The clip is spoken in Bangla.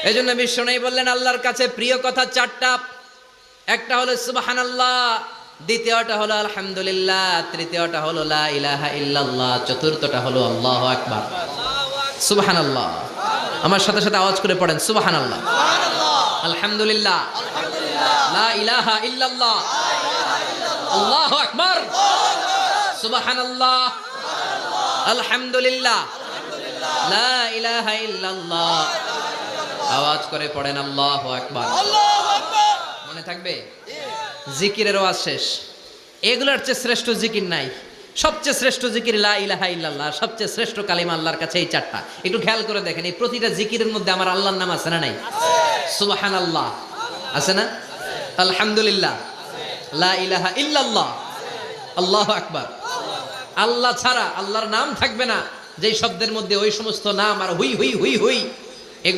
এজন্য বিশ্বনবী বললেন আল্লাহর কাছে প্রিয় কথা চারটা। একটা হলো সুবহানাল্লাহ, দ্বিতীয়টা হলো আলহামদুলিল্লাহ, তৃতীয়টা হলো লা ইলাহা ইল্লাল্লাহ, চতুর্থটা হলো আল্লাহু আকবার। সুবহানাল্লাহ, আমার সাথে সাথে আওয়াজ করে পড়েন সুবহানাল্লাহ, আলহামদুলিল্লাহ, লা ইলাহা ইল্লাল্লাহ, আল্লাহু আকবার, সুবহানাল্লাহ, আলহামদুলিল্লাহ, লা ইলাহা ইল্লাল্লাহ। আওয়াজ করে পড়েন আল্লাহু আকবার। মনে থাকবে? জিকিরের ওয়াজ শেষ। এগুলোর চেয়ে শ্রেষ্ঠ জিকির নাই। সবচেয়ে শ্রেষ্ঠ জিকির লা ইলাহা ইল্লাল্লাহ, সবচেয়ে শ্রেষ্ঠ কালিমা আল্লাহর কাছে এই চারটা। একটু খেয়াল করে দেখেন, এই প্রতিটা জিকিরের মধ্যে আমার আল্লাহর নাম আছে না নাই? সুবহানাল্লাহ আছে না? আলহামদুলিল্লাহ, লা ইলাহা ইল্লাল্লাহ, আল্লাহু আকবার। আল্লাহ ছাড়া আল্লাহর নাম থাকবে না যেই শব্দের মধ্যে ওই সমস্ত নাম আর হুই হুই হুই হুই